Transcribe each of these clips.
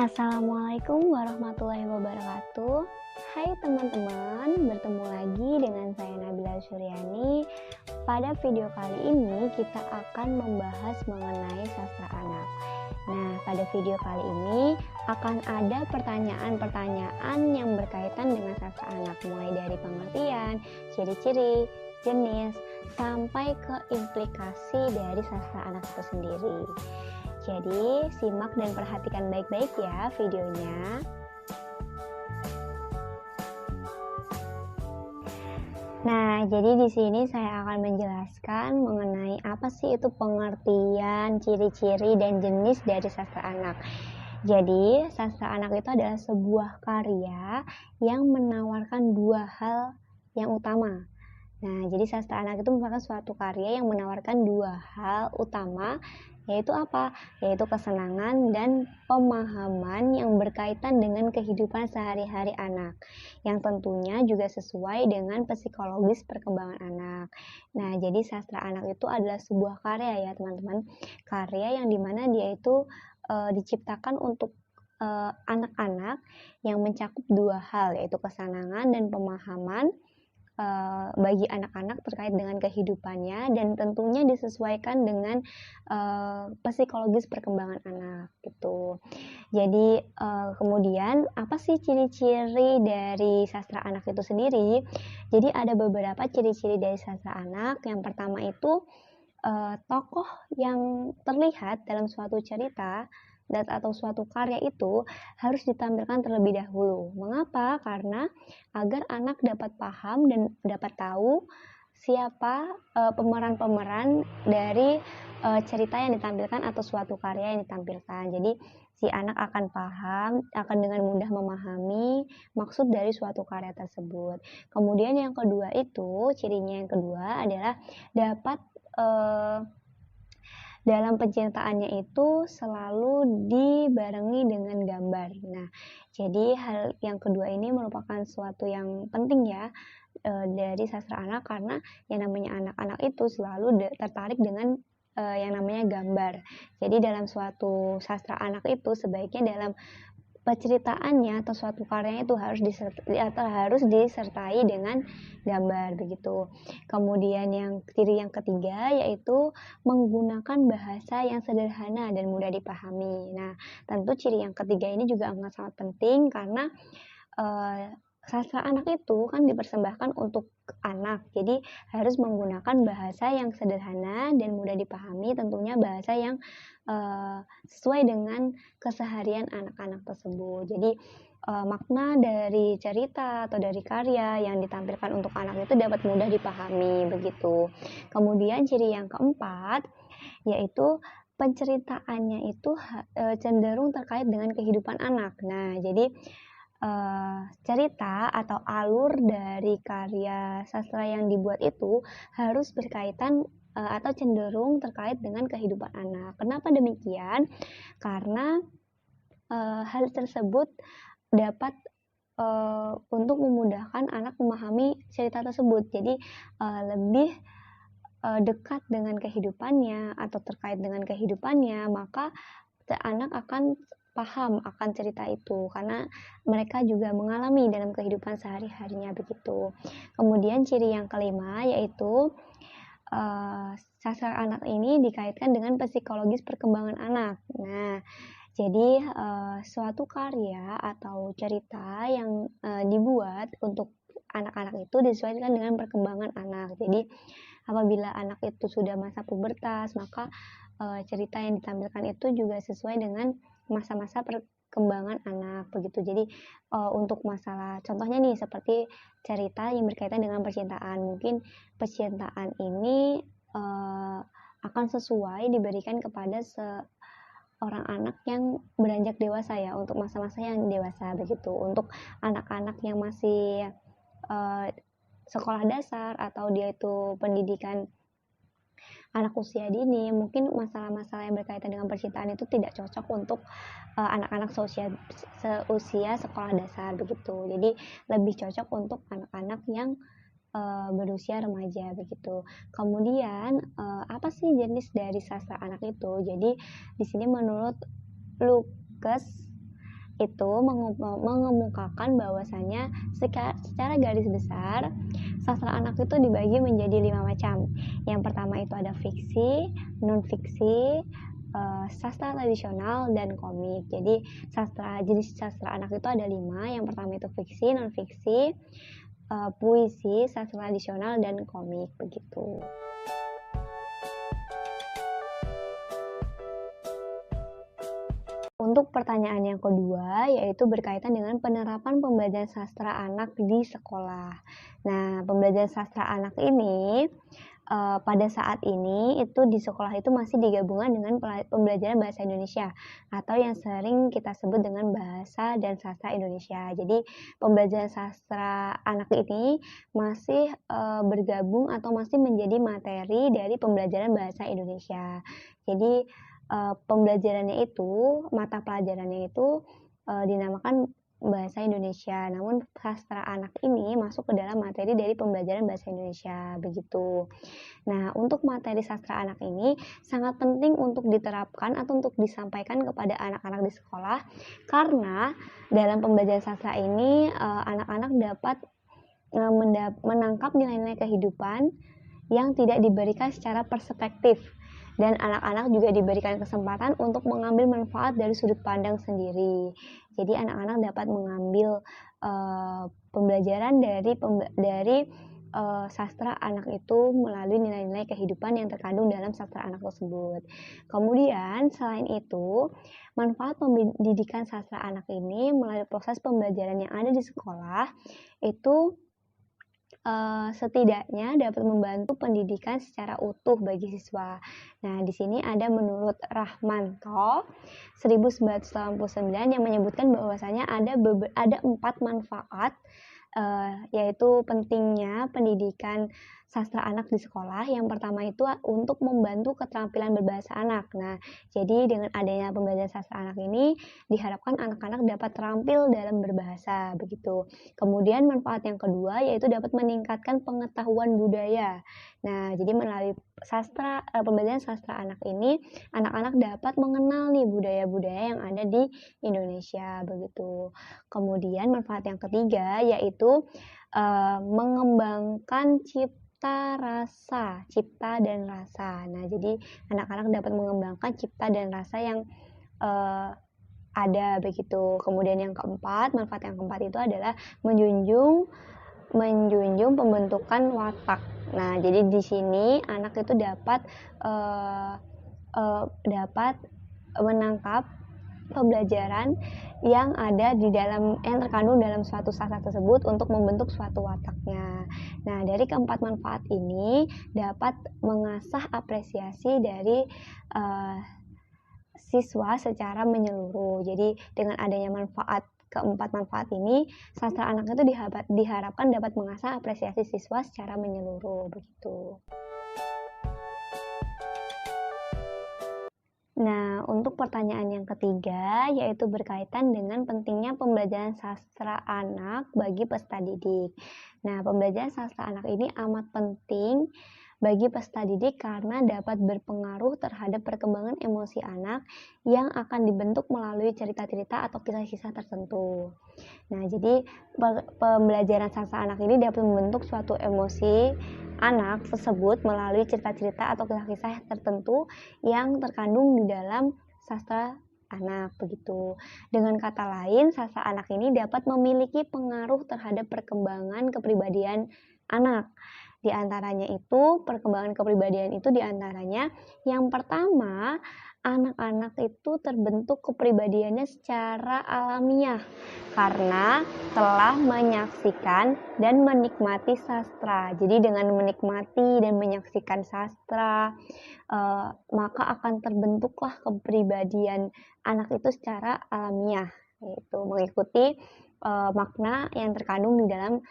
Assalamualaikum warahmatullahi wabarakatuh. Hai teman-teman, bertemu lagi dengan saya Nabila Suryani. Pada video kali ini kita akan membahas mengenai sastra anak. Nah, pada video kali ini akan ada pertanyaan-pertanyaan yang berkaitan dengan sastra anak, mulai dari pengertian, ciri-ciri, jenis, sampai ke implikasi dari sastra anak itu sendiri. Jadi, simak dan perhatikan baik-baik ya videonya. Nah, jadi di sini saya akan menjelaskan mengenai apa sih itu pengertian, ciri-ciri, dan jenis dari sastra anak. Jadi, sastra anak itu adalah sebuah karya yang menawarkan dua hal yang utama. Nah, jadi sastra anak itu merupakan suatu karya yang menawarkan dua hal utama, yaitu apa? Yaitu kesenangan dan pemahaman yang berkaitan dengan kehidupan sehari-hari anak, yang tentunya juga sesuai dengan psikologis perkembangan anak. Nah, jadi sastra anak itu adalah sebuah karya ya teman-teman, karya yang dimana dia itu diciptakan untuk anak-anak yang mencakup dua hal, yaitu kesenangan dan pemahaman bagi anak-anak terkait dengan kehidupannya, dan tentunya disesuaikan dengan psikologis perkembangan anak gitu. Jadi kemudian apa sih ciri-ciri dari sastra anak itu sendiri? Jadi ada beberapa ciri-ciri dari sastra anak. Yang pertama itu tokoh yang terlihat dalam suatu cerita atau suatu karya itu harus ditampilkan terlebih dahulu. Mengapa? Karena agar anak dapat paham dan dapat tahu siapa pemeran-pemeran dari cerita yang ditampilkan atau suatu karya yang ditampilkan. Jadi si anak akan paham, akan dengan mudah memahami maksud dari suatu karya tersebut. Kemudian yang kedua itu, cirinya yang kedua adalah dapat dalam pencintaannya itu selalu dibarengi dengan gambar. Nah, jadi hal yang kedua ini merupakan suatu yang penting ya dari sastra anak, karena yang namanya anak-anak itu selalu tertarik dengan yang namanya gambar. Jadi dalam suatu sastra anak itu sebaiknya dalam penceritaannya atau suatu karyanya itu harus disertai dengan gambar begitu. Kemudian ciri yang ketiga yaitu menggunakan bahasa yang sederhana dan mudah dipahami. Nah, tentu ciri yang ketiga ini juga sangat penting karena sastra anak itu kan dipersembahkan untuk anak, jadi harus menggunakan bahasa yang sederhana dan mudah dipahami, tentunya bahasa yang sesuai dengan keseharian anak-anak tersebut. Jadi makna dari cerita atau dari karya yang ditampilkan untuk anak itu dapat mudah dipahami begitu. Kemudian ciri yang keempat yaitu penceritaannya itu cenderung terkait dengan kehidupan anak. Nah, jadi cerita atau alur dari karya sastra yang dibuat itu harus berkaitan atau cenderung terkait dengan kehidupan anak. Kenapa demikian? Karena hal tersebut dapat untuk memudahkan anak memahami cerita tersebut. Jadi lebih dekat dengan kehidupannya atau terkait dengan kehidupannya, maka anak akan paham akan cerita itu karena mereka juga mengalami dalam kehidupan sehari-harinya begitu. Kemudian ciri yang kelima yaitu sastra anak ini dikaitkan dengan psikologis perkembangan anak. Nah, jadi suatu karya atau cerita yang dibuat untuk anak-anak itu disesuaikan dengan perkembangan anak. Jadi apabila anak itu sudah masa pubertas, maka cerita yang ditampilkan itu juga sesuai dengan masa-masa perkembangan anak begitu. Jadi untuk masalah contohnya nih seperti cerita yang berkaitan dengan percintaan, mungkin percintaan ini akan sesuai diberikan kepada seorang anak yang beranjak dewasa ya, untuk masa-masa yang dewasa begitu. Untuk anak-anak yang masih sekolah dasar atau dia itu pendidikan anak usia dini, mungkin masalah-masalah yang berkaitan dengan percintaan itu tidak cocok untuk anak-anak seusia sekolah dasar begitu. Jadi lebih cocok untuk anak-anak yang berusia remaja begitu. Kemudian apa sih jenis dari sastra anak itu? Jadi di sini menurut Lucas itu mengemukakan bahwasanya secara garis besar sastra anak itu dibagi menjadi 5 macam. Yang pertama itu ada fiksi, non-fiksi, sastra tradisional, dan komik. Jadi jenis sastra anak itu ada 5. Yang pertama itu fiksi, non-fiksi, puisi, sastra tradisional, dan komik begitu. Untuk pertanyaan yang kedua, yaitu berkaitan dengan penerapan pembelajaran sastra anak di sekolah. Nah, pembelajaran sastra anak ini pada saat ini itu di sekolah itu masih digabungkan dengan pembelajaran bahasa Indonesia atau yang sering kita sebut dengan bahasa dan sastra Indonesia. Jadi pembelajaran sastra anak ini masih bergabung atau masih menjadi materi dari pembelajaran bahasa Indonesia. Jadi pembelajarannya itu, mata pelajarannya itu dinamakan bahasa Indonesia. Namun sastra anak ini masuk ke dalam materi dari pembelajaran bahasa Indonesia begitu. Nah, untuk materi sastra anak ini sangat penting untuk diterapkan atau untuk disampaikan kepada anak-anak di sekolah, karena dalam pembelajaran sastra ini anak-anak dapat menangkap nilai-nilai kehidupan yang tidak diberikan secara perspektif, dan anak-anak juga diberikan kesempatan untuk mengambil manfaat dari sudut pandang sendiri. Jadi anak-anak dapat mengambil pembelajaran dari sastra anak itu melalui nilai-nilai kehidupan yang terkandung dalam sastra anak tersebut. Kemudian selain itu, manfaat pendidikan sastra anak ini melalui proses pembelajaran yang ada di sekolah itu setidaknya dapat membantu pendidikan secara utuh bagi siswa. Nah, di sini ada menurut Rahmanto 1989 yang menyebutkan bahwasanya ada 4 manfaat, yaitu pentingnya pendidikan sastra anak di sekolah. Yang pertama itu untuk membantu keterampilan berbahasa anak. Nah, jadi dengan adanya pembelajaran sastra anak ini diharapkan anak-anak dapat terampil dalam berbahasa begitu. Kemudian manfaat yang kedua yaitu dapat meningkatkan pengetahuan budaya. Nah, jadi melalui pembelajaran sastra anak ini, anak-anak dapat mengenal nih budaya-budaya yang ada di Indonesia begitu. Kemudian manfaat yang ketiga yaitu mengembangkan cipta dan rasa. Nah, jadi anak-anak dapat mengembangkan cipta dan rasa yang ada begitu. Kemudian yang keempat, manfaat yang keempat itu adalah menjunjung pembentukan watak. Nah, jadi di sini anak itu dapat menangkap pembelajaran yang terkandung dalam suatu sastra tersebut untuk membentuk suatu wataknya. Nah, dari keempat manfaat ini dapat mengasah apresiasi dari siswa secara menyeluruh. Jadi dengan adanya keempat manfaat ini, sastra anak itu diharapkan dapat mengasah apresiasi siswa secara menyeluruh begitu. Nah, untuk pertanyaan yang ketiga, yaitu berkaitan dengan pentingnya pembelajaran sastra anak bagi peserta didik. Nah, pembelajaran sastra anak ini amat penting bagi peserta didik karena dapat berpengaruh terhadap perkembangan emosi anak yang akan dibentuk melalui cerita-cerita atau kisah-kisah tertentu. Nah, jadi pembelajaran sastra anak ini dapat membentuk suatu emosi anak tersebut melalui cerita-cerita atau kisah-kisah tertentu yang terkandung di dalam sastra anak begitu. Dengan kata lain, sastra anak ini dapat memiliki pengaruh terhadap perkembangan kepribadian anak. Di antaranya itu, perkembangan kepribadian itu diantaranya yang pertama, anak-anak itu terbentuk kepribadiannya secara alamiah karena telah menyaksikan dan menikmati sastra. Jadi dengan menikmati dan menyaksikan sastra, maka akan terbentuklah kepribadian anak itu secara alamiah, yaitu mengikuti makna yang terkandung di dalam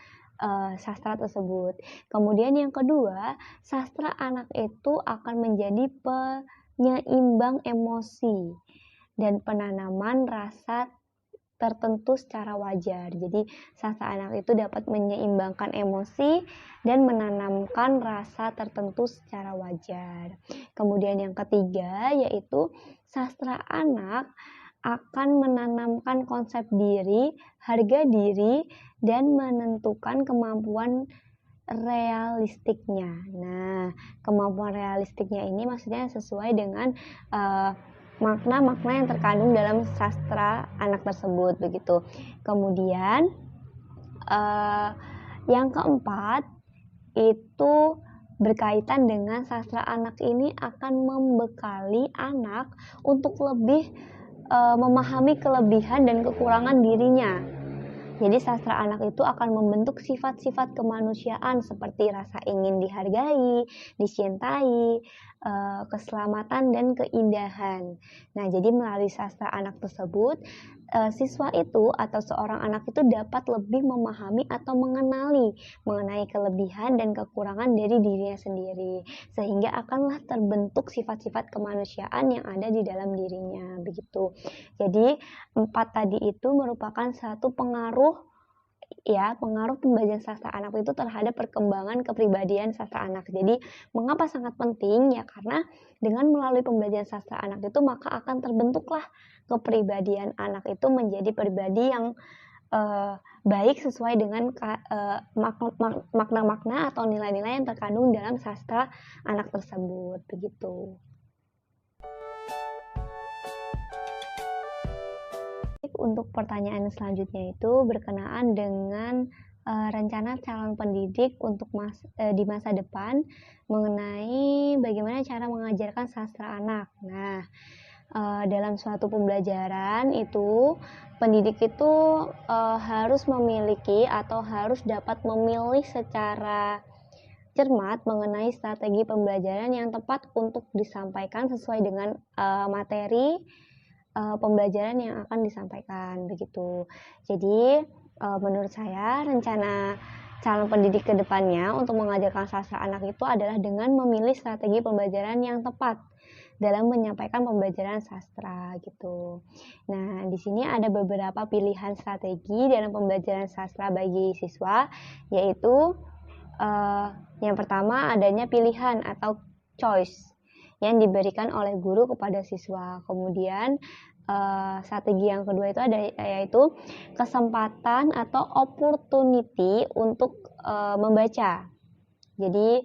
sastra tersebut. Kemudian yang kedua, sastra anak itu akan menjadi penyeimbang emosi dan penanaman rasa tertentu secara wajar. Jadi sastra anak itu dapat menyeimbangkan emosi dan menanamkan rasa tertentu secara wajar. Kemudian yang ketiga yaitu sastra anak akan menanamkan konsep diri, harga diri, dan menentukan kemampuan realistiknya. Nah, kemampuan realistiknya ini maksudnya sesuai dengan makna-makna yang terkandung dalam sastra anak tersebut begitu. Kemudian yang keempat itu berkaitan dengan sastra anak ini akan membekali anak untuk lebih memahami kelebihan dan kekurangan dirinya. Jadi sastra anak itu akan membentuk sifat-sifat kemanusiaan seperti rasa ingin dihargai, dicintai, keselamatan dan keindahan. Nah, jadi melalui sastra anak tersebut, siswa itu atau seorang anak itu dapat lebih memahami atau mengenai kelebihan dan kekurangan dari dirinya sendiri, sehingga akanlah terbentuk sifat-sifat kemanusiaan yang ada di dalam dirinya, begitu. Jadi 4 tadi itu merupakan satu pengaruh pembelajaran sastra anak itu terhadap perkembangan kepribadian sastra anak. Jadi, mengapa sangat penting? Ya karena dengan melalui pembelajaran sastra anak itu maka akan terbentuklah kepribadian anak itu menjadi pribadi yang baik sesuai dengan makna-makna atau nilai-nilai yang terkandung dalam sastra anak tersebut, begitu. Untuk pertanyaan selanjutnya itu berkenaan dengan rencana calon pendidik untuk di masa depan mengenai bagaimana cara mengajarkan sastra anak. Nah, dalam suatu pembelajaran itu pendidik itu harus memiliki atau harus dapat memilih secara cermat mengenai strategi pembelajaran yang tepat untuk disampaikan sesuai dengan materi pembelajaran yang akan disampaikan, begitu. Jadi, menurut saya rencana calon pendidik ke depannya untuk mengajarkan sastra anak itu adalah dengan memilih strategi pembelajaran yang tepat dalam menyampaikan pembelajaran sastra, gitu. Nah, di sini ada beberapa pilihan strategi dalam pembelajaran sastra bagi siswa, yaitu yang pertama adanya pilihan atau choice yang diberikan oleh guru kepada siswa. Kemudian strategi yang kedua itu yaitu kesempatan atau opportunity untuk membaca. Jadi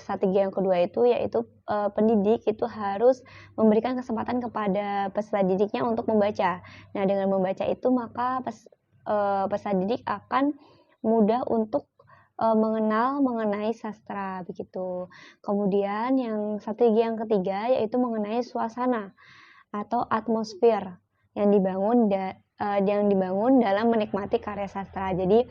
strategi yang kedua itu yaitu pendidik itu harus memberikan kesempatan kepada peserta didiknya untuk membaca. Nah, dengan membaca itu maka peserta didik akan mudah untuk mengenal mengenai sastra, begitu. Kemudian strategi yang ketiga yaitu mengenai suasana atau atmosfer yang dibangun dalam menikmati karya sastra. Jadi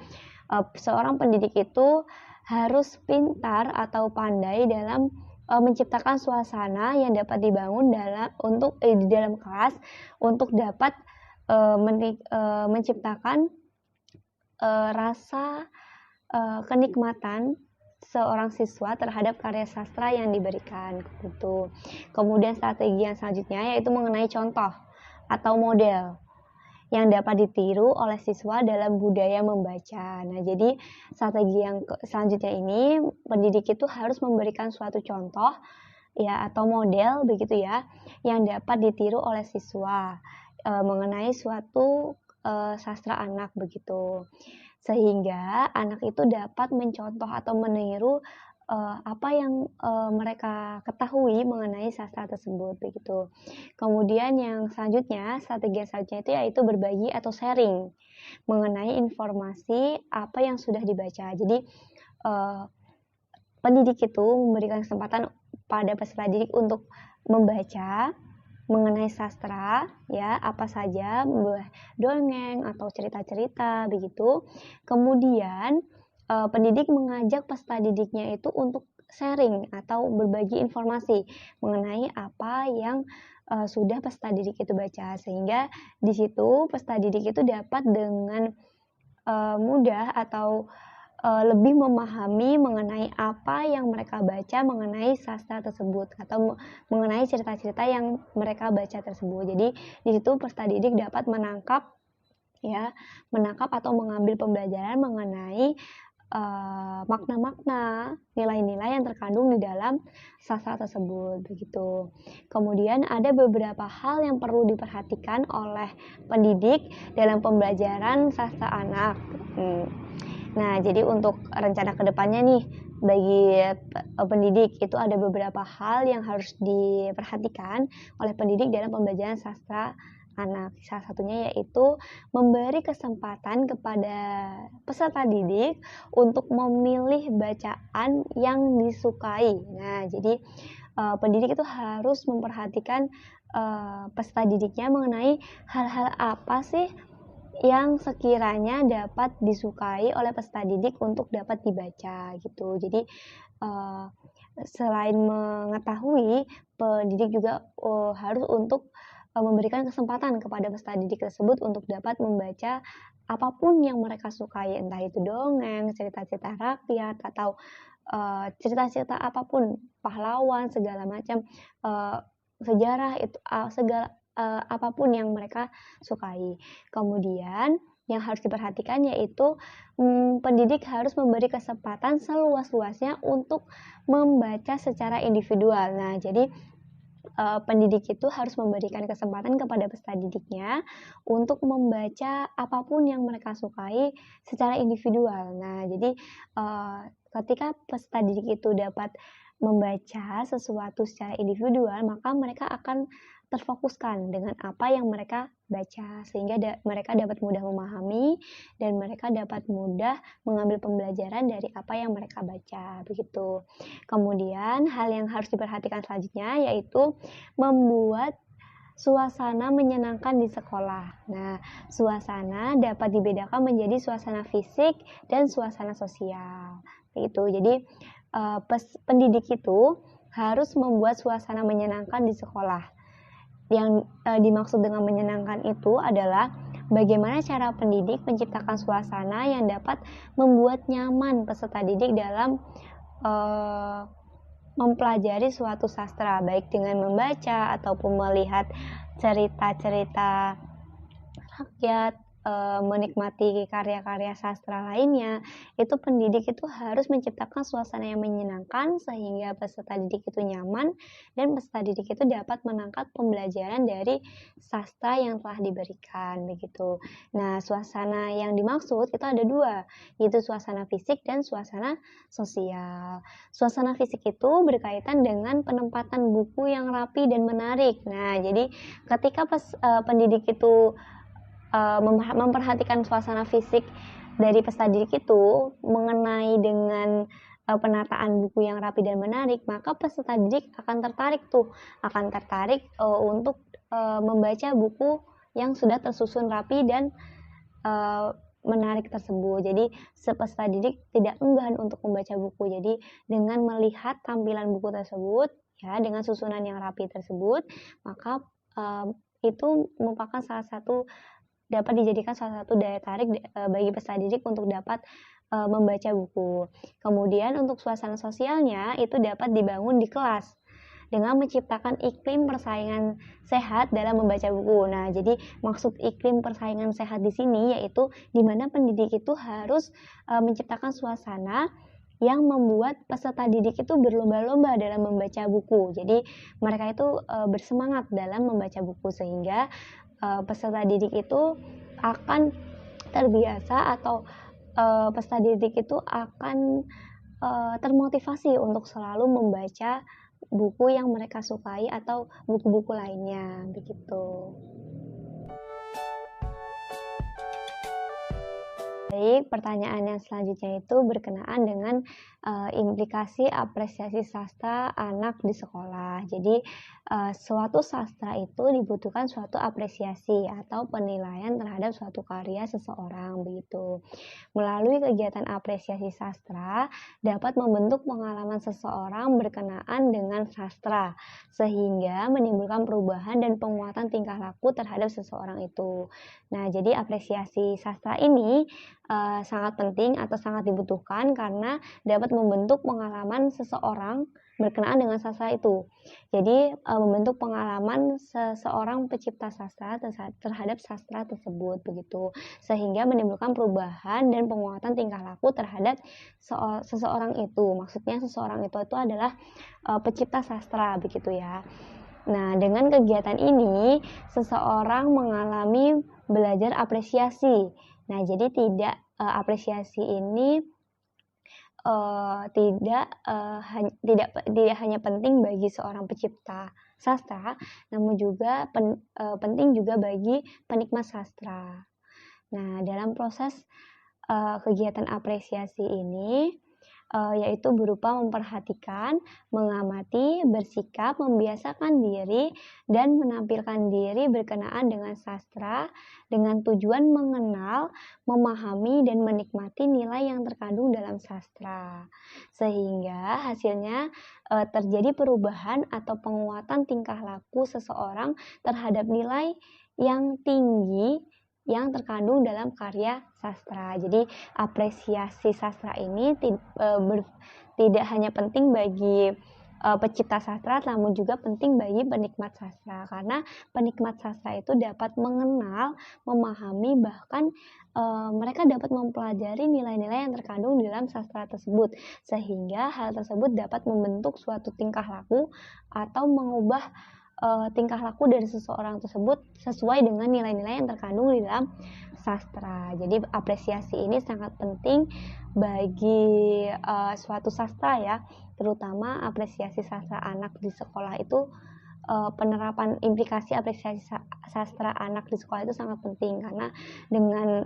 seorang pendidik itu harus pintar atau pandai dalam menciptakan suasana yang dapat dibangun di dalam kelas untuk dapat menciptakan rasa kenikmatan seorang siswa terhadap karya sastra yang diberikan, gitu. Kemudian strategi yang selanjutnya yaitu mengenai contoh atau model yang dapat ditiru oleh siswa dalam budaya membaca. Nah, jadi strategi yang selanjutnya ini pendidik itu harus memberikan suatu contoh atau model begitu ya yang dapat ditiru oleh siswa mengenai suatu sastra anak, begitu. Sehingga anak itu dapat mencontoh atau meniru apa yang mereka ketahui mengenai sastra tersebut, begitu. Kemudian yang selanjutnya, strategi selanjutnya itu yaitu berbagi atau sharing mengenai informasi apa yang sudah dibaca. Jadi pendidik itu memberikan kesempatan pada peserta didik untuk membaca mengenai sastra, apa saja, dongeng atau cerita-cerita, begitu. Kemudian pendidik mengajak peserta didiknya itu untuk sharing atau berbagi informasi mengenai apa yang sudah peserta didik itu baca, sehingga di situ peserta didik itu dapat dengan mudah atau lebih memahami mengenai apa yang mereka baca mengenai sastra tersebut atau mengenai cerita-cerita yang mereka baca tersebut. Jadi di situ peserta didik dapat menangkap atau mengambil pembelajaran mengenai makna-makna, nilai-nilai yang terkandung di dalam sastra tersebut, begitu. Kemudian ada beberapa hal yang perlu diperhatikan oleh pendidik dalam pembelajaran sastra anak. Nah, jadi untuk rencana kedepannya nih, bagi pendidik itu ada beberapa hal yang harus diperhatikan oleh pendidik dalam pembelajaran sastra anak. Salah satunya yaitu memberi kesempatan kepada peserta didik untuk memilih bacaan yang disukai. Nah, jadi pendidik itu harus memperhatikan peserta didiknya mengenai hal-hal apa sih yang sekiranya dapat disukai oleh peserta didik untuk dapat dibaca gitu. Jadi selain mengetahui, pendidik juga harus untuk memberikan kesempatan kepada peserta didik tersebut untuk dapat membaca apapun yang mereka sukai, entah itu dongeng, cerita-cerita rakyat, atau cerita-cerita apapun, pahlawan, segala macam, sejarah itu segala apapun yang mereka sukai. Kemudian yang harus diperhatikan yaitu pendidik harus memberi kesempatan seluas-luasnya untuk membaca secara individual. Nah, jadi pendidik itu harus memberikan kesempatan kepada peserta didiknya untuk membaca apapun yang mereka sukai secara individual. Nah, jadi ketika peserta didik itu dapat membaca sesuatu secara individual, maka mereka akan terfokuskan dengan apa yang mereka baca, sehingga mereka dapat mudah memahami dan mereka dapat mudah mengambil pembelajaran dari apa yang mereka baca, begitu. Kemudian hal yang harus diperhatikan selanjutnya yaitu membuat suasana menyenangkan di sekolah. Nah, suasana dapat dibedakan menjadi suasana fisik dan suasana sosial. Begitu. Jadi pendidik itu harus membuat suasana menyenangkan di sekolah. Yang dimaksud dengan menyenangkan itu adalah bagaimana cara pendidik menciptakan suasana yang dapat membuat nyaman peserta didik dalam mempelajari suatu sastra, baik dengan membaca ataupun melihat cerita-cerita rakyat, menikmati karya-karya sastra lainnya. Itu pendidik itu harus menciptakan suasana yang menyenangkan sehingga peserta didik itu nyaman dan peserta didik itu dapat menangkap pembelajaran dari sastra yang telah diberikan, begitu. Nah, suasana yang dimaksud itu ada dua, yaitu suasana fisik dan suasana sosial. Suasana fisik itu berkaitan dengan penempatan buku yang rapi dan menarik. Nah, jadi ketika pendidik itu memperhatikan suasana fisik dari peserta didik itu mengenai dengan penataan buku yang rapi dan menarik, maka peserta didik akan tertarik untuk membaca buku yang sudah tersusun rapi dan menarik tersebut. Jadi peserta didik tidak enggan untuk membaca buku. Jadi dengan melihat tampilan buku tersebut, ya, dengan susunan yang rapi tersebut, maka itu merupakan dapat dijadikan salah satu daya tarik bagi peserta didik untuk dapat membaca buku. Kemudian untuk suasana sosialnya itu dapat dibangun di kelas dengan menciptakan iklim persaingan sehat dalam membaca buku. Nah, jadi maksud iklim persaingan sehat di sini yaitu di mana pendidik itu harus menciptakan suasana yang membuat peserta didik itu berlomba-lomba dalam membaca buku. Jadi mereka itu bersemangat dalam membaca buku sehingga peserta didik itu akan terbiasa atau peserta didik itu akan termotivasi untuk selalu membaca buku yang mereka sukai atau buku-buku lainnya, begitu. Baik, pertanyaan yang selanjutnya itu berkenaan dengan implikasi apresiasi sastra anak di sekolah. Jadi, suatu sastra itu dibutuhkan suatu apresiasi atau penilaian terhadap suatu karya seseorang, begitu. Melalui kegiatan apresiasi sastra dapat membentuk pengalaman seseorang berkenaan dengan sastra, sehingga menimbulkan perubahan dan penguatan tingkah laku terhadap seseorang itu. Nah, jadi apresiasi sastra ini sangat penting atau sangat dibutuhkan karena dapat membentuk pengalaman seseorang berkenaan dengan sastra itu. Jadi membentuk pengalaman seseorang pencipta sastra terhadap sastra tersebut begitu, sehingga menimbulkan perubahan dan penguatan tingkah laku terhadap seseorang itu. Maksudnya seseorang itu adalah pencipta sastra begitu ya. Nah, dengan kegiatan ini seseorang mengalami belajar apresiasi. Nah, jadi apresiasi ini tidak hanya penting bagi seorang pencipta sastra, namun juga penting juga bagi penikmat sastra. Nah, dalam proses kegiatan apresiasi ini yaitu berupa memperhatikan, mengamati, bersikap, membiasakan diri, dan menampilkan diri berkenaan dengan sastra dengan tujuan mengenal, memahami, dan menikmati nilai yang terkandung dalam sastra. Sehingga hasilnya terjadi perubahan atau penguatan tingkah laku seseorang terhadap nilai yang tinggi yang terkandung dalam karya sastra. Jadi apresiasi sastra ini tidak hanya penting bagi pencipta sastra, namun juga penting bagi penikmat sastra, karena penikmat sastra itu dapat mengenal, memahami, bahkan mereka dapat mempelajari nilai-nilai yang terkandung dalam sastra tersebut, sehingga hal tersebut dapat membentuk suatu tingkah laku atau mengubah tingkah laku dari seseorang tersebut sesuai dengan nilai-nilai yang terkandung di dalam sastra. Jadi apresiasi ini sangat penting bagi suatu sastra ya, terutama apresiasi sastra anak di sekolah itu. Penerapan implikasi apresiasi sastra anak di sekolah itu sangat penting, karena dengan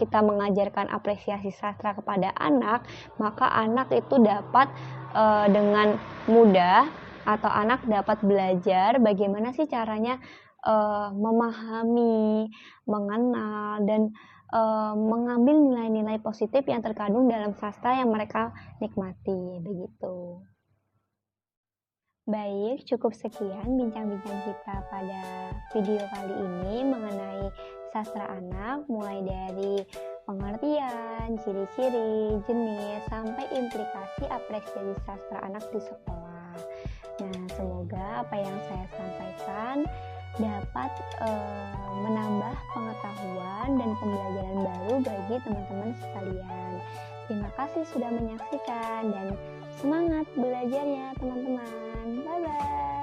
kita mengajarkan apresiasi sastra kepada anak, maka anak itu dapat dengan mudah atau anak dapat belajar bagaimana sih caranya memahami, mengenal, dan mengambil nilai-nilai positif yang terkandung dalam sastra yang mereka nikmati, begitu. Baik, cukup sekian bincang-bincang kita pada video kali ini mengenai sastra anak, mulai dari pengertian, ciri-ciri, jenis, sampai implikasi apresiasi sastra anak di sekolah. Nah, semoga apa yang saya sampaikan dapat menambah pengetahuan dan pembelajaran baru bagi teman-teman sekalian. Terima kasih sudah menyaksikan dan semangat belajarnya teman-teman. Bye-bye.